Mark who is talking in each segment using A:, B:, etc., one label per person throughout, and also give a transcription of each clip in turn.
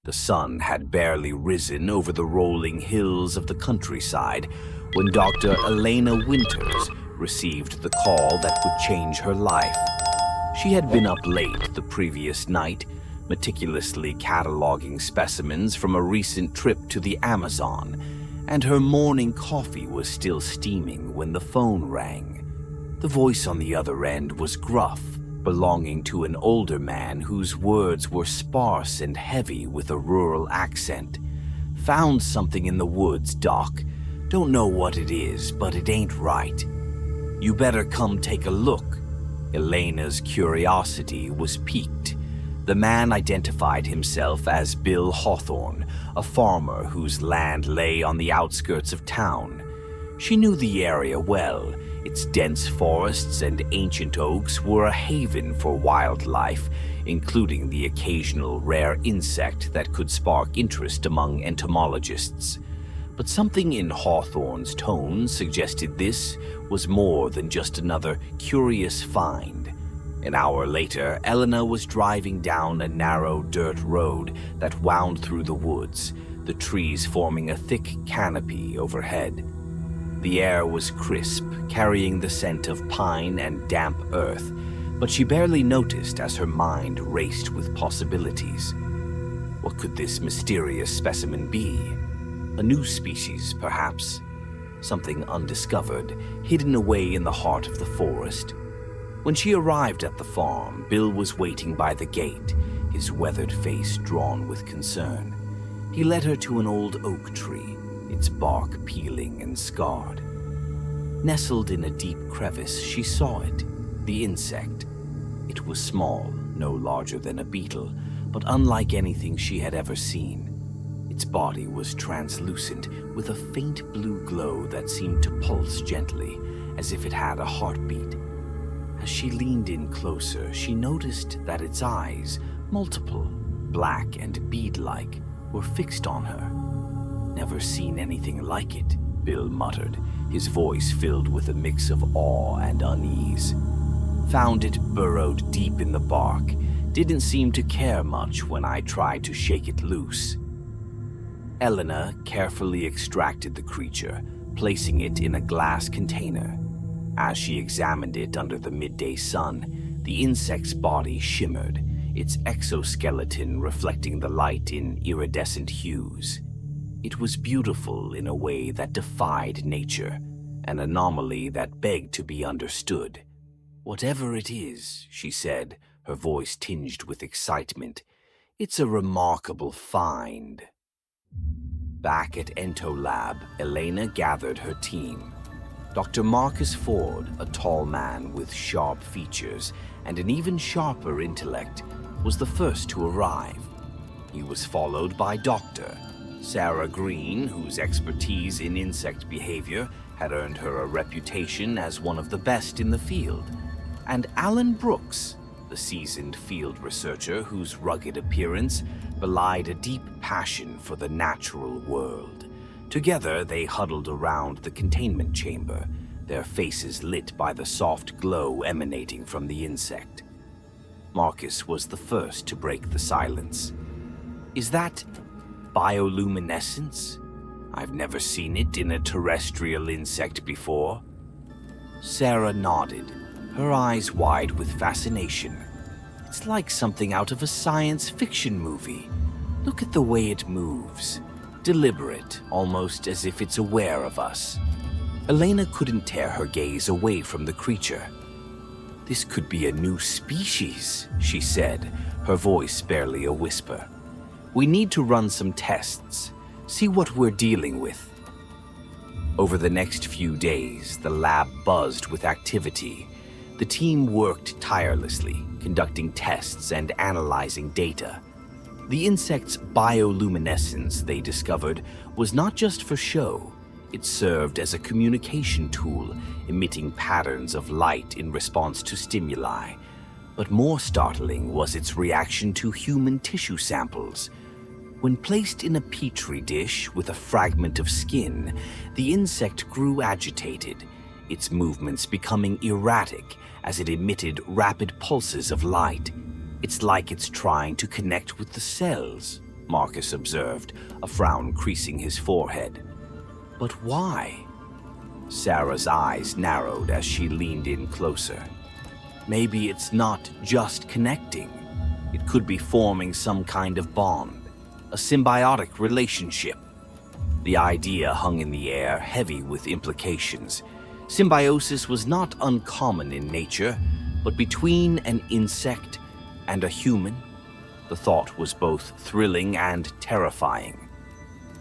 A: The sun had barely risen over the rolling hills of the countryside when Dr. Elena Winters received the call that would change her life. She had been up late the previous night, meticulously cataloging specimens from a recent trip to the Amazon, and her morning coffee was still steaming when the phone rang. The voice on the other end was gruff, belonging to an older man whose words were sparse and heavy with a rural accent. "Found something in the woods, Doc. Don't know what it is, but it ain't right. You better come take a look." Elena's curiosity was piqued. The man identified himself as Bill Hawthorne, a farmer whose land lay on the outskirts of town. She knew the area well. Its dense forests and ancient oaks were a haven for wildlife, including the occasional rare insect that could spark interest among entomologists. But something in Hawthorne's tone suggested this was more than just another curious find. An hour later, Elena was driving down a narrow dirt road that wound through the woods, the trees forming a thick canopy overhead. The air was crisp, carrying the scent of pine and damp earth, but she barely noticed as her mind raced with possibilities. What could this mysterious specimen be? A new species, perhaps? Something undiscovered, hidden away in the heart of the forest? When she arrived at the farm, Bill was waiting by the gate, his weathered face drawn with concern. He led her to an old oak tree, its bark peeling and scarred. Nestled in a deep crevice, she saw it, the insect. It was small, no larger than a beetle, but unlike anything she had ever seen. Its body was translucent, with a faint blue glow that seemed to pulse gently, as if it had a heartbeat. As she leaned in closer, she noticed that its eyes, multiple, black and bead-like, were fixed on her. "Never seen anything like it," Bill muttered, his voice filled with a mix of awe and unease. "Found it burrowed deep in the bark. Didn't seem to care much when I tried to shake it loose." Elena carefully extracted the creature, placing it in a glass container. As she examined it under the midday sun, the insect's body shimmered, its exoskeleton reflecting the light in iridescent hues. It was beautiful in a way that defied nature, an anomaly that begged to be understood. "Whatever it is," she said, her voice tinged with excitement, "it's a remarkable find." Back at Entolab, Elena gathered her team. Dr. Marcus Ford, a tall man with sharp features and an even sharper intellect, was the first to arrive. He was followed by Dr. Sarah Green, whose expertise in insect behavior had earned her a reputation as one of the best in the field, and Alan Brooks, the seasoned field researcher whose rugged appearance belied a deep passion for the natural world. Together, they huddled around the containment chamber, their faces lit by the soft glow emanating from the insect. Marcus was the first to break the silence. "Is that bioluminescence? I've never seen it in a terrestrial insect before." Sarah nodded, her eyes wide with fascination. "It's like something out of a science fiction movie. Look at the way it moves. Deliberate, almost as if it's aware of us." Elena couldn't tear her gaze away from the creature. "This could be a new species," she said, her voice barely a whisper. "We need to run some tests, see what we're dealing with." Over the next few days, the lab buzzed with activity. The team worked tirelessly, conducting tests and analyzing data. The insect's bioluminescence, they discovered, was not just for show. It served as a communication tool, emitting patterns of light in response to stimuli. But more startling was its reaction to human tissue samples. When placed in a petri dish with a fragment of skin, the insect grew agitated, its movements becoming erratic as it emitted rapid pulses of light. "It's like it's trying to connect with the cells," Marcus observed, a frown creasing his forehead. But why? Sarah's eyes narrowed as she leaned in closer. Maybe it's not just connecting. It could be forming some kind of bond, a symbiotic relationship. The idea hung in the air, heavy with implications. Symbiosis was not uncommon in nature, but between an insect and a human, the thought was both thrilling and terrifying.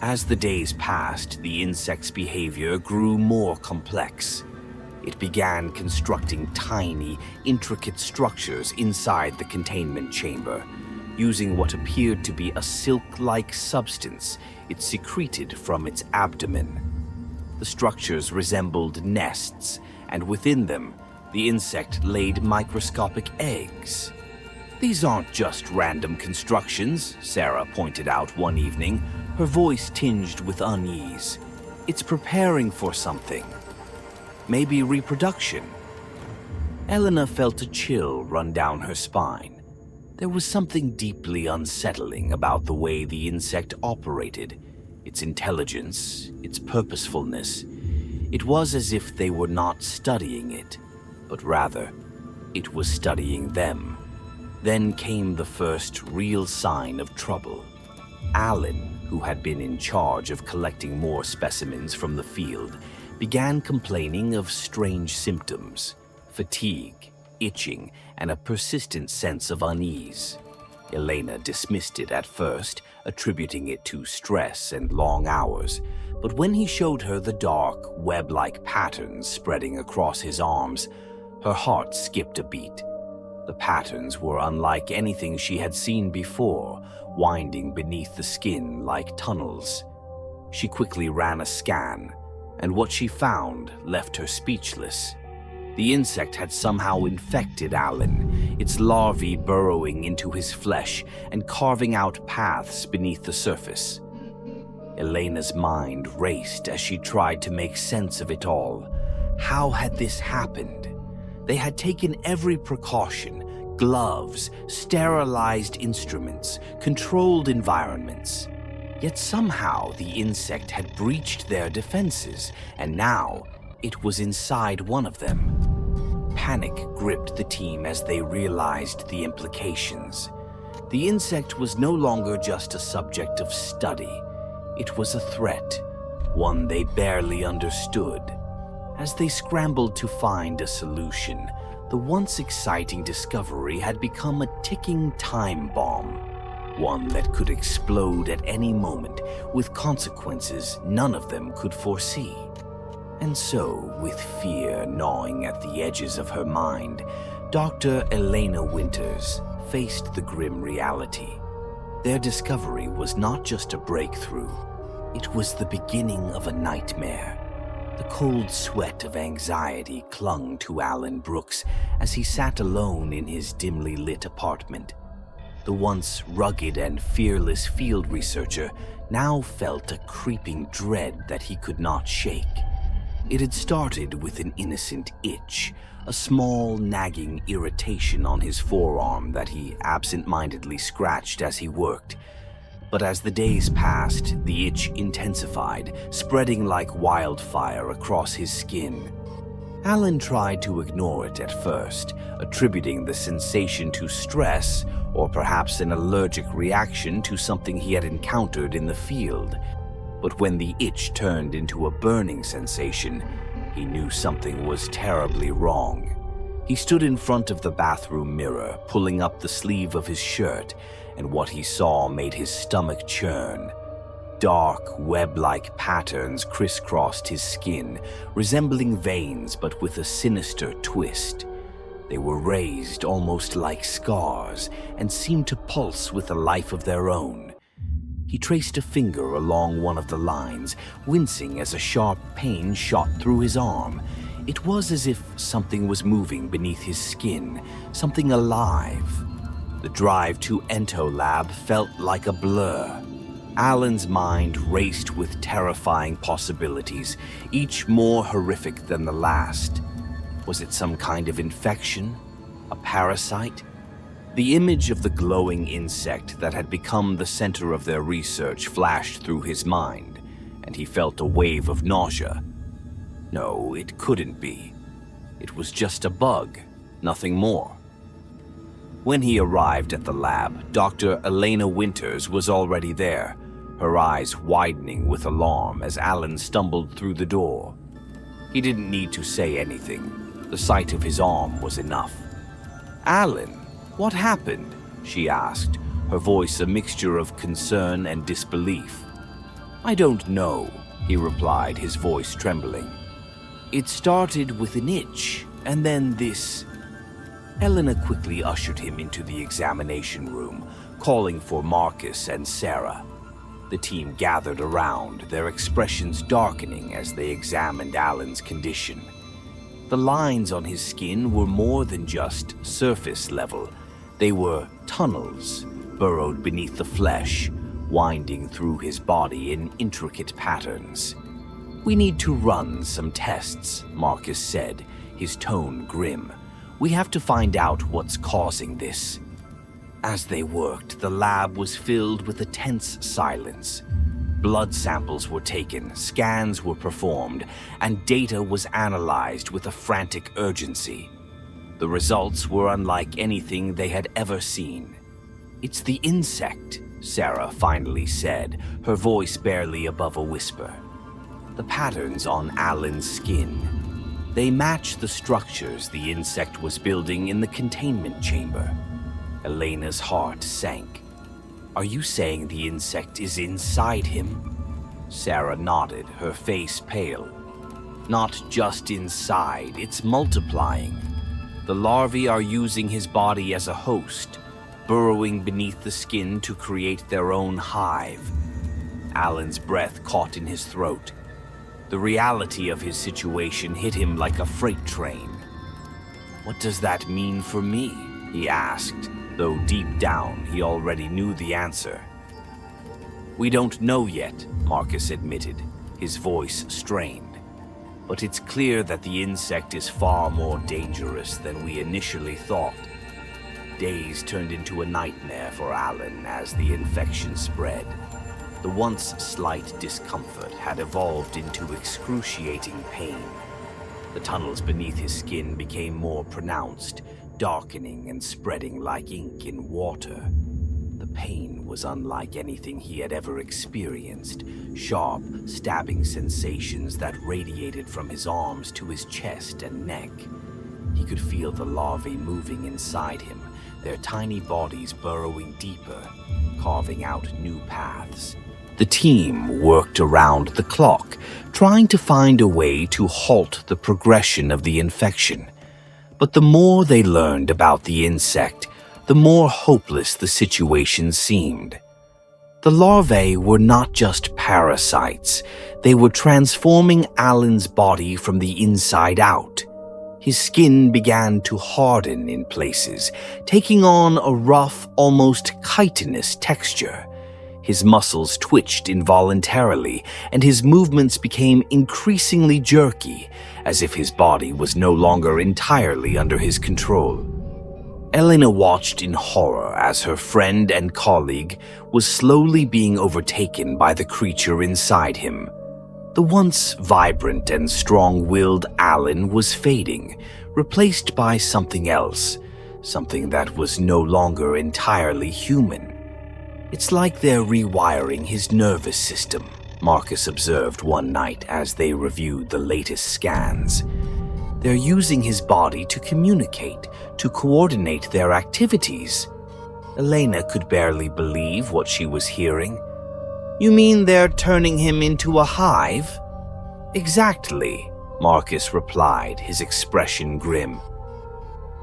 A: As the days passed, the insect's behavior grew more complex. It began constructing tiny, intricate structures inside the containment chamber, using what appeared to be a silk-like substance it secreted from its abdomen. The structures resembled nests, and within them, the insect laid microscopic eggs. These aren't just random constructions, Sarah pointed out one evening, her voice tinged with unease. It's preparing for something. Maybe reproduction. Elena felt a chill run down her spine. There was something deeply unsettling about the way the insect operated, its intelligence, its purposefulness. It was as if they were not studying it, but rather, it was studying them. Then came the first real sign of trouble. Alan, who had been in charge of collecting more specimens from the field, began complaining of strange symptoms: fatigue, itching, and a persistent sense of unease. Elena dismissed it at first, attributing it to stress and long hours, but when he showed her the dark, web-like patterns spreading across his arms, her heart skipped a beat. The patterns were unlike anything she had seen before, winding beneath the skin like tunnels. She quickly ran a scan, and what she found left her speechless. The insect had somehow infected Alan, its larvae burrowing into his flesh and carving out paths beneath the surface. Elena's mind raced as she tried to make sense of it all. How had this happened? They had taken every precaution: gloves, sterilized instruments, controlled environments. Yet somehow the insect had breached their defenses, and now it was inside one of them. Panic gripped the team as they realized the implications. The insect was no longer just a subject of study. It was a threat, one they barely understood. As they scrambled to find a solution, the once exciting discovery had become a ticking time bomb, one that could explode at any moment, with consequences none of them could foresee. And so, with fear gnawing at the edges of her mind, Dr. Elena Winters faced the grim reality. Their discovery was not just a breakthrough, it was the beginning of a nightmare. The cold sweat of anxiety clung to Alan Brooks as he sat alone in his dimly lit apartment. The once rugged and fearless field researcher now felt a creeping dread that he could not shake. It had started with an innocent itch, a small, nagging irritation on his forearm that he absent-mindedly scratched as he worked. But as the days passed, the itch intensified, spreading like wildfire across his skin. Alan tried to ignore it at first, attributing the sensation to stress or perhaps an allergic reaction to something he had encountered in the field. But when the itch turned into a burning sensation, he knew something was terribly wrong. He stood in front of the bathroom mirror, pulling up the sleeve of his shirt, and what he saw made his stomach churn. Dark, web-like patterns crisscrossed his skin, resembling veins but with a sinister twist. They were raised almost like scars and seemed to pulse with a life of their own. He traced a finger along one of the lines, wincing as a sharp pain shot through his arm. It was as if something was moving beneath his skin, something alive. The drive to Entolab felt like a blur. Alan's mind raced with terrifying possibilities, each more horrific than the last. Was it some kind of infection? A parasite? The image of the glowing insect that had become the center of their research flashed through his mind, and he felt a wave of nausea. No, it couldn't be. It was just a bug, nothing more. When he arrived at the lab, Dr. Elena Winters was already there, her eyes widening with alarm as Alan stumbled through the door. He didn't need to say anything. The sight of his arm was enough. "Alan, what happened?" she asked, her voice a mixture of concern and disbelief. "I don't know," he replied, his voice trembling. "It started with an itch, and then this." Elena quickly ushered him into the examination room, calling for Marcus and Sarah. The team gathered around, their expressions darkening as they examined Alan's condition. The lines on his skin were more than just surface level. They were tunnels, burrowed beneath the flesh, winding through his body in intricate patterns. "We need to run some tests," Marcus said, his tone grim. "We have to find out what's causing this." As they worked, the lab was filled with a tense silence. Blood samples were taken, scans were performed, and data was analyzed with a frantic urgency. The results were unlike anything they had ever seen. "It's the insect," Sarah finally said, her voice barely above a whisper. "The patterns on Alan's skin. They match the structures the insect was building in the containment chamber." Elena's heart sank. "Are you saying the insect is inside him?" Sarah nodded, her face pale. "Not just inside, it's multiplying. The larvae are using his body as a host, burrowing beneath the skin to create their own hive." Alan's breath caught in his throat. The reality of his situation hit him like a freight train. "What does that mean for me?" he asked, though deep down he already knew the answer. "We don't know yet," Marcus admitted, his voice strained. "But it's clear that the insect is far more dangerous than we initially thought." Days turned into a nightmare for Alan as the infection spread. The once slight discomfort had evolved into excruciating pain. The tunnels beneath his skin became more pronounced, darkening and spreading like ink in water. The pain was unlike anything he had ever experienced, sharp, stabbing sensations that radiated from his arms to his chest and neck. He could feel the larvae moving inside him, their tiny bodies burrowing deeper, carving out new paths. The team worked around the clock, trying to find a way to halt the progression of the infection. But the more they learned about the insect, the more hopeless the situation seemed. The larvae were not just parasites, they were transforming Alan's body from the inside out. His skin began to harden in places, taking on a rough, almost chitinous texture. His muscles twitched involuntarily, and his movements became increasingly jerky, as if his body was no longer entirely under his control. Elena watched in horror as her friend and colleague was slowly being overtaken by the creature inside him. The once vibrant and strong-willed Alan was fading, replaced by something else, something that was no longer entirely human. "It's like they're rewiring his nervous system," Marcus observed one night as they reviewed the latest scans. "They're using his body to communicate, to coordinate their activities." Elena could barely believe what she was hearing. "You mean they're turning him into a hive?" "Exactly," Marcus replied, his expression grim.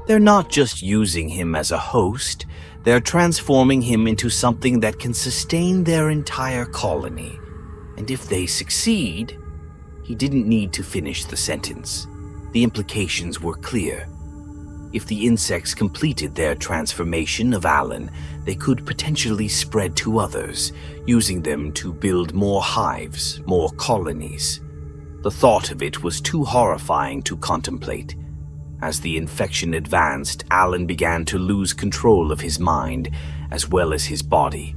A: "They're not just using him as a host, they're transforming him into something that can sustain their entire colony. And if they succeed..." He didn't need to finish the sentence. The implications were clear. If the insects completed their transformation of Alan, they could potentially spread to others, using them to build more hives, more colonies. The thought of it was too horrifying to contemplate. As the infection advanced, Alan began to lose control of his mind as well as his body.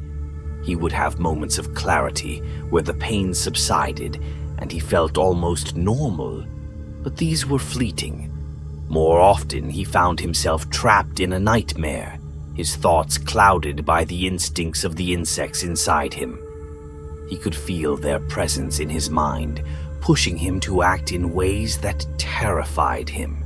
A: He would have moments of clarity where the pain subsided and he felt almost normal, but these were fleeting. More often, he found himself trapped in a nightmare, his thoughts clouded by the instincts of the insects inside him. He could feel their presence in his mind, pushing him to act in ways that terrified him.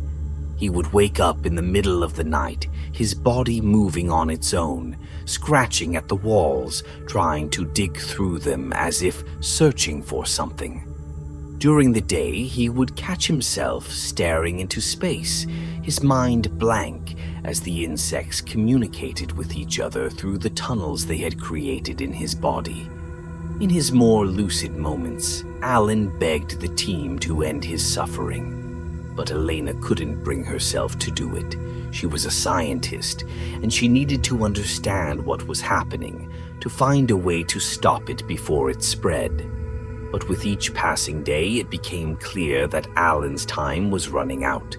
A: He would wake up in the middle of the night, his body moving on its own, scratching at the walls, trying to dig through them as if searching for something. During the day, he would catch himself staring into space, his mind blank as the insects communicated with each other through the tunnels they had created in his body. In his more lucid moments, Alan begged the team to end his suffering. But Elena couldn't bring herself to do it. She was a scientist, and she needed to understand what was happening, to find a way to stop it before it spread. But with each passing day, it became clear that Alan's time was running out.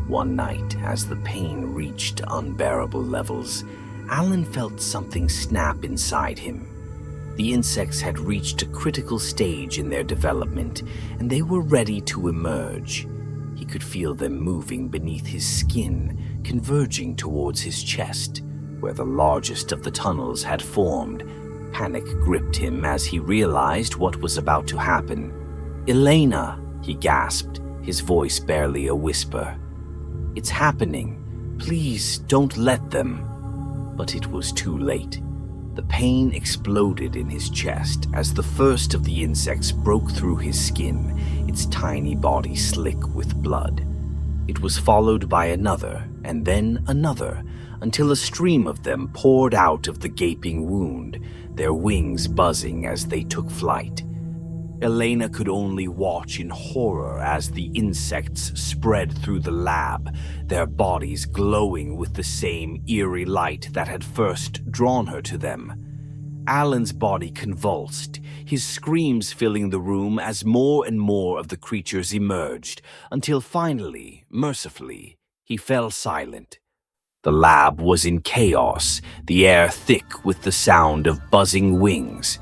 A: One night, as the pain reached unbearable levels, Alan felt something snap inside him. The insects had reached a critical stage in their development, and they were ready to emerge. He could feel them moving beneath his skin, converging towards his chest, where the largest of the tunnels had formed. Panic gripped him as he realized what was about to happen. "Elena," he gasped, his voice barely a whisper. "It's happening. Please don't let them." But it was too late. The pain exploded in his chest as the first of the insects broke through his skin, its tiny body slick with blood. It was followed by another, and then another, until a stream of them poured out of the gaping wound, their wings buzzing as they took flight. Elena could only watch in horror as the insects spread through the lab, their bodies glowing with the same eerie light that had first drawn her to them. Alan's body convulsed, his screams filling the room as more and more of the creatures emerged, until finally, mercifully, he fell silent. The lab was in chaos, the air thick with the sound of buzzing wings.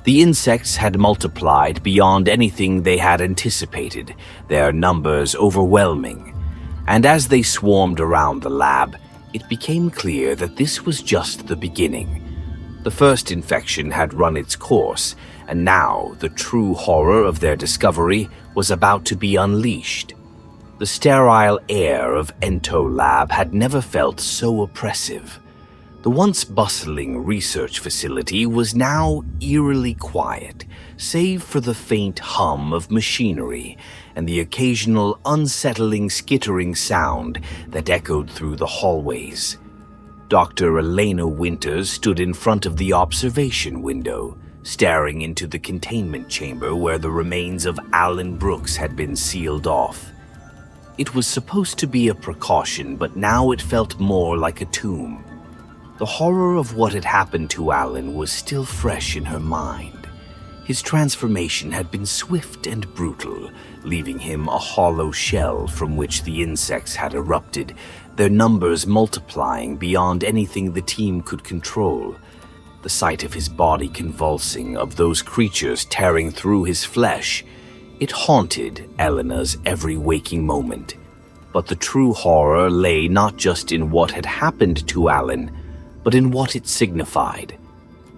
A: The insects had multiplied beyond anything they had anticipated, their numbers overwhelming. And as they swarmed around the lab, it became clear that this was just the beginning. The first infection had run its course, and now the true horror of their discovery was about to be unleashed. The sterile air of Ento Lab had never felt so oppressive. The once bustling research facility was now eerily quiet, save for the faint hum of machinery and the occasional unsettling skittering sound that echoed through the hallways. Dr. Elena Winters stood in front of the observation window, staring into the containment chamber where the remains of Alan Brooks had been sealed off. It was supposed to be a precaution, but now it felt more like a tomb. The horror of what had happened to Alan was still fresh in her mind. His transformation had been swift and brutal, leaving him a hollow shell from which the insects had erupted, their numbers multiplying beyond anything the team could control. The sight of his body convulsing, of those creatures tearing through his flesh, it haunted Elena's every waking moment. But the true horror lay not just in what had happened to Alan, but in what it signified.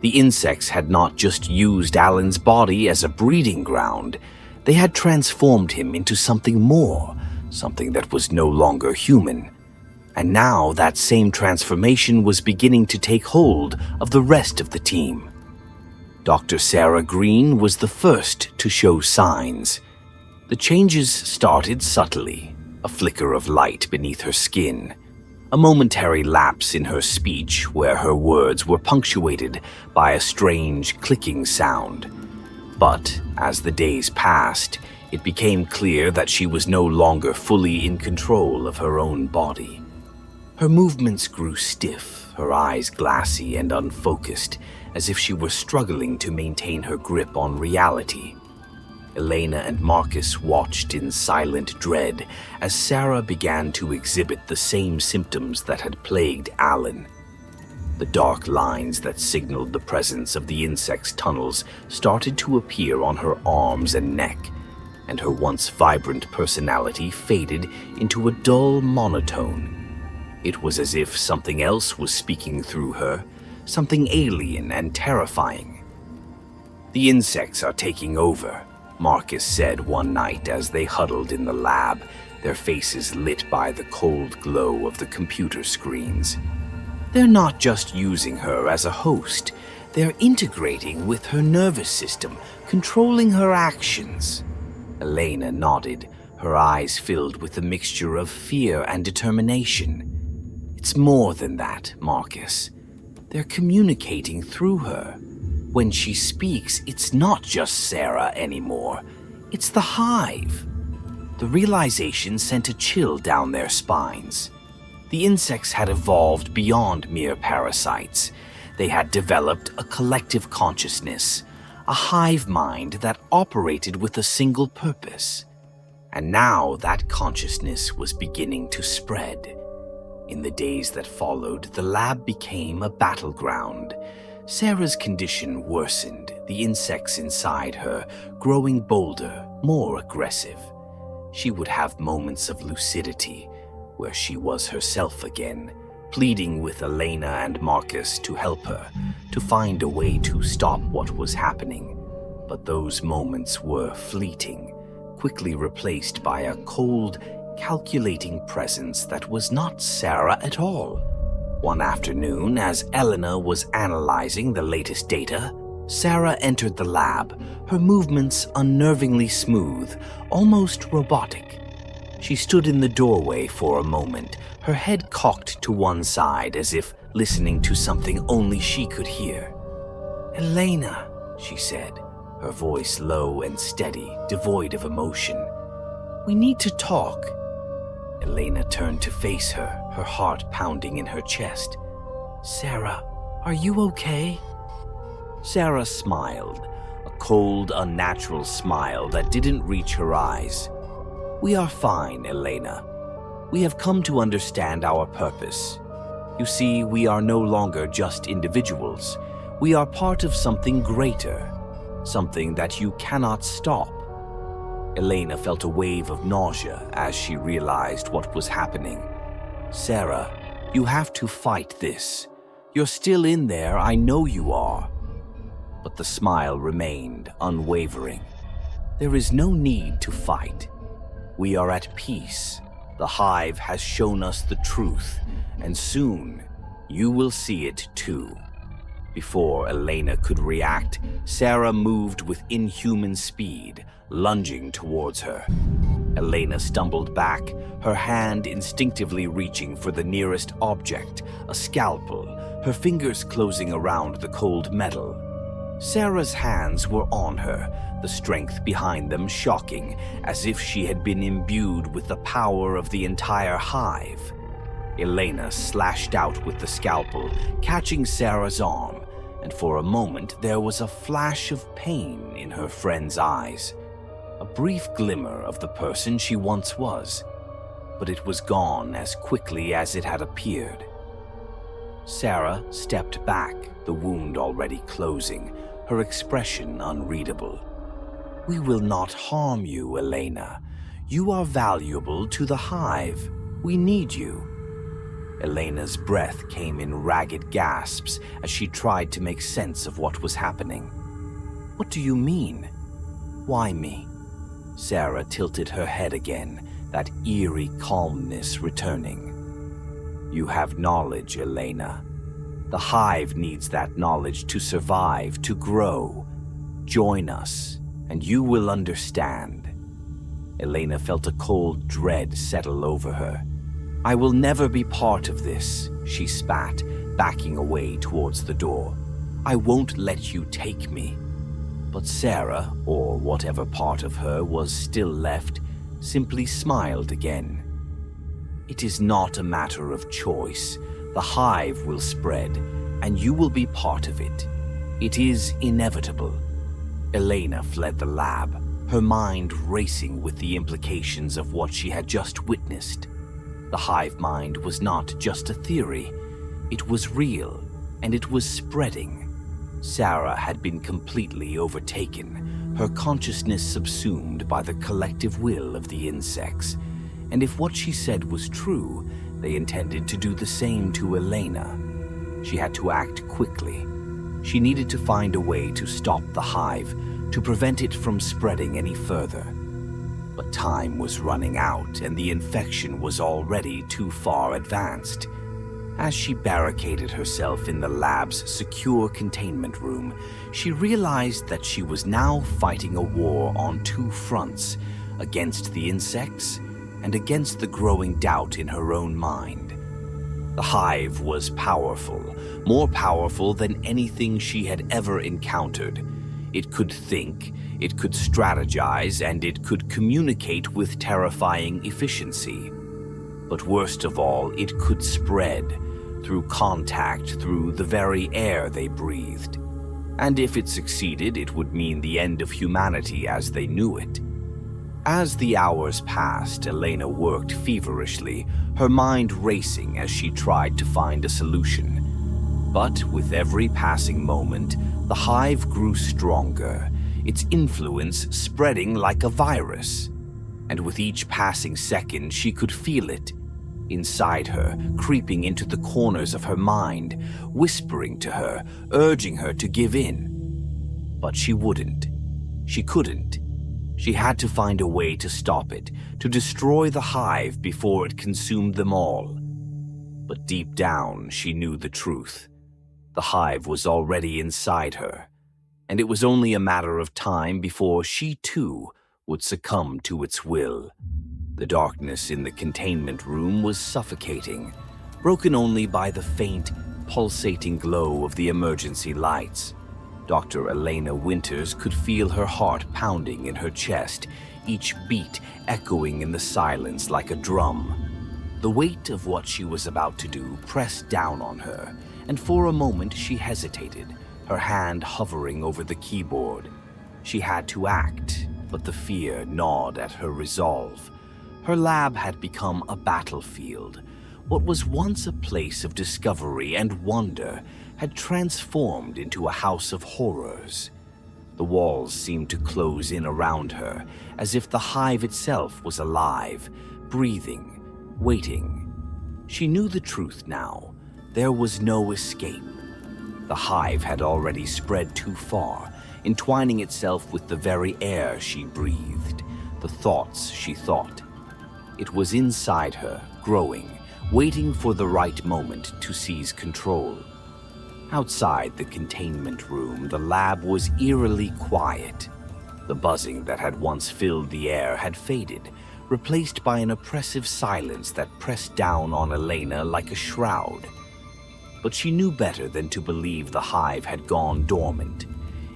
A: The insects had not just used Alan's body as a breeding ground, they had transformed him into something more, something that was no longer human. And now that same transformation was beginning to take hold of the rest of the team. Dr. Sarah Green was the first to show signs. The changes started subtly, a flicker of light beneath her skin, a momentary lapse in her speech where her words were punctuated by a strange clicking sound. But as the days passed, it became clear that she was no longer fully in control of her own body. Her movements grew stiff, her eyes glassy and unfocused, as if she were struggling to maintain her grip on reality. Elena and Marcus watched in silent dread as Sarah began to exhibit the same symptoms that had plagued Alan. The dark lines that signaled the presence of the insect's tunnels started to appear on her arms and neck, and her once vibrant personality faded into a dull monotone. It was as if something else was speaking through her, something alien and terrifying. "The insects are taking over," Marcus said one night as they huddled in the lab, their faces lit by the cold glow of the computer screens. "They're not just using her as a host, they're integrating with her nervous system, controlling her actions." Elena nodded, her eyes filled with a mixture of fear and determination. "It's more than that, Marcus. They're communicating through her. When she speaks, it's not just Sarah anymore. It's the Hive." The realization sent a chill down their spines. The insects had evolved beyond mere parasites. They had developed a collective consciousness, a hive mind that operated with a single purpose. And now that consciousness was beginning to spread. In the days that followed, the lab became a battleground. Sarah's condition worsened, the insects inside her growing bolder, more aggressive. She would have moments of lucidity, where she was herself again, pleading with Elena and Marcus to help her, to find a way to stop what was happening. But those moments were fleeting, quickly replaced by a cold, calculating presence that was not Sarah at all. One afternoon, as Elena was analyzing the latest data, Sarah entered the lab, her movements unnervingly smooth, almost robotic. She stood in the doorway for a moment, her head cocked to one side as if listening to something only she could hear. "Elena," she said, her voice low and steady, devoid of emotion. "We need to talk." Elena turned to face her, her heart pounding in her chest. "Sarah, are you okay?" Sarah smiled, a cold, unnatural smile that didn't reach her eyes. "We are fine, Elena. We have come to understand our purpose. You see, we are no longer just individuals. We are part of something greater, something that you cannot stop." Elena felt a wave of nausea as she realized what was happening. "Sarah, you have to fight this. You're still in there, I know you are." But the smile remained unwavering. "There is no need to fight. We are at peace. The Hive has shown us the truth, and soon you will see it too." Before Elena could react, Sarah moved with inhuman speed, lunging towards her. Elena stumbled back, her hand instinctively reaching for the nearest object, a scalpel, her fingers closing around the cold metal. Sarah's hands were on her, the strength behind them shocking, as if she had been imbued with the power of the entire Hive. Elena slashed out with the scalpel, catching Sarah's arm, and for a moment there was a flash of pain in her friend's eyes. A brief glimmer of the person she once was, but it was gone as quickly as it had appeared. Sarah stepped back, the wound already closing, her expression unreadable. "We will not harm you, Elena. You are valuable to the Hive. We need you." Elena's breath came in ragged gasps as she tried to make sense of what was happening. "What do you mean? Why me?" Sarah tilted her head again, that eerie calmness returning. "You have knowledge, Elena. The Hive needs that knowledge to survive, to grow. Join us, and you will understand." Elena felt a cold dread settle over her. "I will never be part of this," she spat, backing away towards the door. "I won't let you take me." But Sarah, or whatever part of her was still left, simply smiled again. "It is not a matter of choice. The Hive will spread, and you will be part of it. It is inevitable." Elena fled the lab, her mind racing with the implications of what she had just witnessed. The hive mind was not just a theory, it was real, and it was spreading. Sarah had been completely overtaken, her consciousness subsumed by the collective will of the insects. And if what she said was true, they intended to do the same to Elena. She had to act quickly. She needed to find a way to stop the hive, to prevent it from spreading any further. But time was running out, and the infection was already too far advanced. As she barricaded herself in the lab's secure containment room, she realized that she was now fighting a war on two fronts, against the insects and against the growing doubt in her own mind. The hive was powerful, more powerful than anything she had ever encountered. It could think, it could strategize, and it could communicate with terrifying efficiency. But worst of all, it could spread, through contact, through the very air they breathed. And if it succeeded, it would mean the end of humanity as they knew it. As the hours passed, Elena worked feverishly, her mind racing as she tried to find a solution. But with every passing moment, the hive grew stronger, its influence spreading like a virus. And with each passing second, she could feel it, inside her, creeping into the corners of her mind, whispering to her, urging her to give in. But she wouldn't. She couldn't. She had to find a way to stop it, to destroy the hive before it consumed them all. But deep down, she knew the truth. The hive was already inside her, and it was only a matter of time before she too would succumb to its will. The darkness in the containment room was suffocating, broken only by the faint, pulsating glow of the emergency lights. Dr. Elena Winters could feel her heart pounding in her chest, each beat echoing in the silence like a drum. The weight of what she was about to do pressed down on her, and for a moment she hesitated, her hand hovering over the keyboard. She had to act, but the fear gnawed at her resolve. Her lab had become a battlefield. What was once a place of discovery and wonder had transformed into a house of horrors. The walls seemed to close in around her, as if the hive itself was alive, breathing, waiting. She knew the truth now. There was no escape. The hive had already spread too far, entwining itself with the very air she breathed, the thoughts she thought. It was inside her, growing, waiting for the right moment to seize control. Outside the containment room, the lab was eerily quiet. The buzzing that had once filled the air had faded, replaced by an oppressive silence that pressed down on Elena like a shroud. But she knew better than to believe the hive had gone dormant.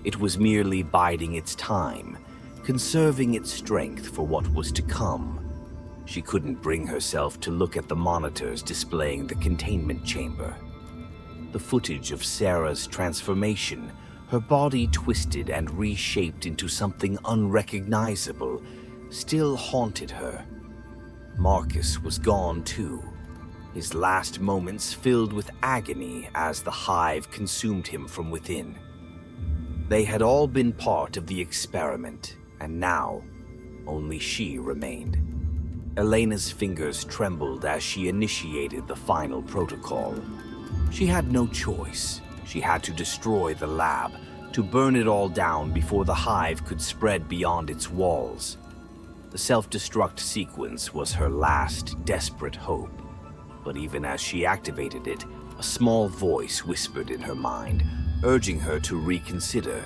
A: It was merely biding its time, conserving its strength for what was to come. She couldn't bring herself to look at the monitors displaying the containment chamber. The footage of Sarah's transformation, her body twisted and reshaped into something unrecognizable, still haunted her. Marcus was gone too, his last moments filled with agony as the hive consumed him from within. They had all been part of the experiment, and now only she remained. Elena's fingers trembled as she initiated the final protocol. She had no choice. She had to destroy the lab, to burn it all down before the hive could spread beyond its walls. The self-destruct sequence was her last, desperate hope. But even as she activated it, a small voice whispered in her mind, urging her to reconsider,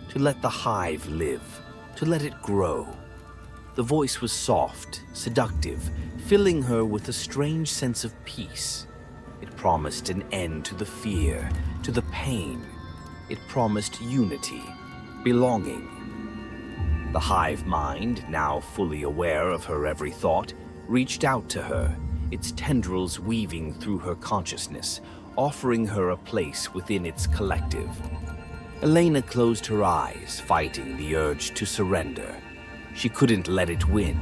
A: to let the hive live, to let it grow. The voice was soft, seductive, filling her with a strange sense of peace. It promised an end to the fear, to the pain. It promised unity, belonging. The hive mind, now fully aware of her every thought, reached out to her, its tendrils weaving through her consciousness, offering her a place within its collective. Elena closed her eyes, fighting the urge to surrender. She couldn't let it win.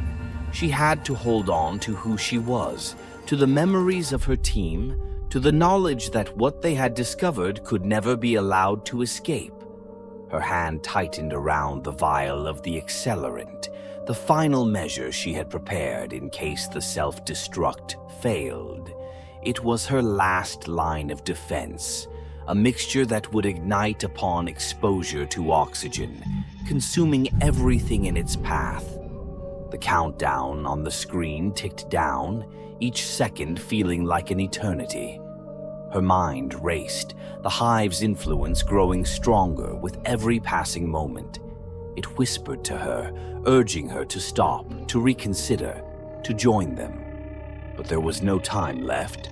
A: She had to hold on to who she was, to the memories of her team, to the knowledge that what they had discovered could never be allowed to escape. Her hand tightened around the vial of the accelerant, the final measure she had prepared in case the self-destruct failed. It was her last line of defense, a mixture that would ignite upon exposure to oxygen, consuming everything in its path. The countdown on the screen ticked down, each second feeling like an eternity. Her mind raced, the Hive's influence growing stronger with every passing moment. It whispered to her, urging her to stop, to reconsider, to join them. But there was no time left.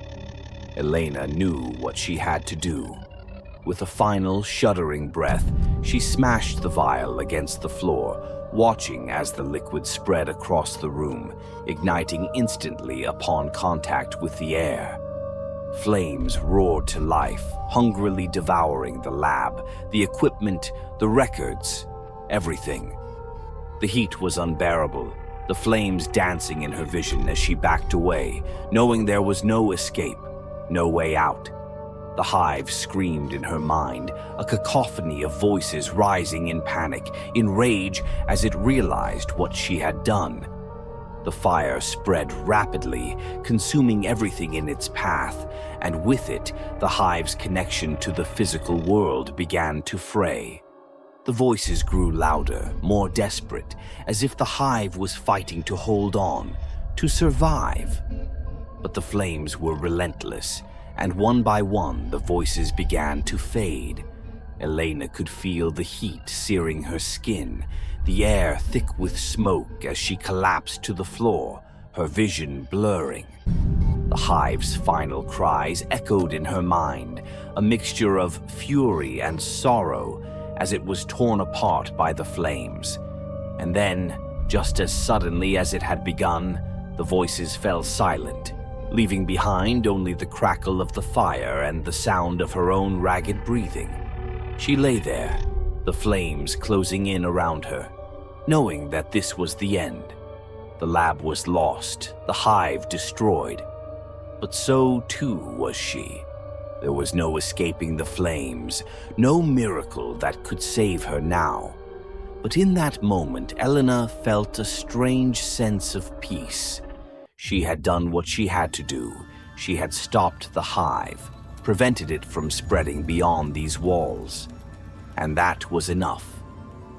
A: Elena knew what she had to do. With a final, shuddering breath, she smashed the vial against the floor, watching as the liquid spread across the room, igniting instantly upon contact with the air. Flames roared to life, hungrily devouring the lab, the equipment, the records, everything. The heat was unbearable, the flames dancing in her vision as she backed away, knowing there was no escape, no way out. The Hive screamed in her mind, a cacophony of voices rising in panic, in rage as it realized what she had done. The fire spread rapidly, consuming everything in its path, and with it, the Hive's connection to the physical world began to fray. The voices grew louder, more desperate, as if the Hive was fighting to hold on, to survive. But the flames were relentless, and one by one the voices began to fade. Elena could feel the heat searing her skin, the air thick with smoke as she collapsed to the floor, her vision blurring. The Hive's final cries echoed in her mind, a mixture of fury and sorrow as it was torn apart by the flames. And then, just as suddenly as it had begun, the voices fell silent, leaving behind only the crackle of the fire and the sound of her own ragged breathing. She lay there, the flames closing in around her, knowing that this was the end. The lab was lost, the Hive destroyed. But so too was she. There was no escaping the flames, no miracle that could save her now. But in that moment, Elena felt a strange sense of peace. She had done what she had to do. She had stopped the Hive, prevented it from spreading beyond these walls. And that was enough.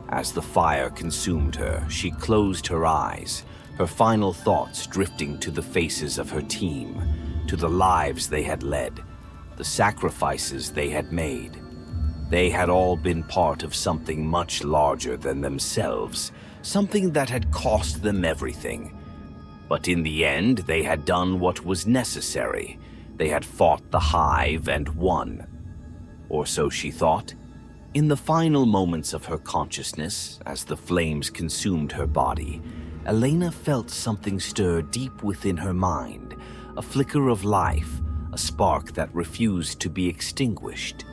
A: As the fire consumed her, she closed her eyes, her final thoughts drifting to the faces of her team, to the lives they had led, the sacrifices they had made. They had all been part of something much larger than themselves, something that had cost them everything. But in the end, they had done what was necessary. They had fought the Hive and won. Or so she thought. In the final moments of her consciousness, as the flames consumed her body, Elena felt something stir deep within her mind, a flicker of life, a spark that refused to be extinguished.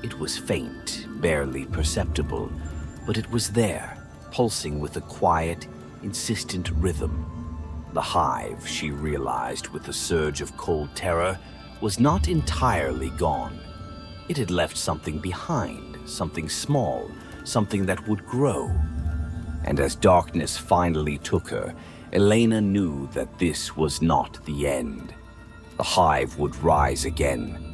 A: It was faint, barely perceptible, but it was there, pulsing with a quiet, insistent rhythm. The Hive, she realized with a surge of cold terror, was not entirely gone. It had left something behind, something small, something that would grow. And as darkness finally took her, Elena knew that this was not the end. The Hive would rise again,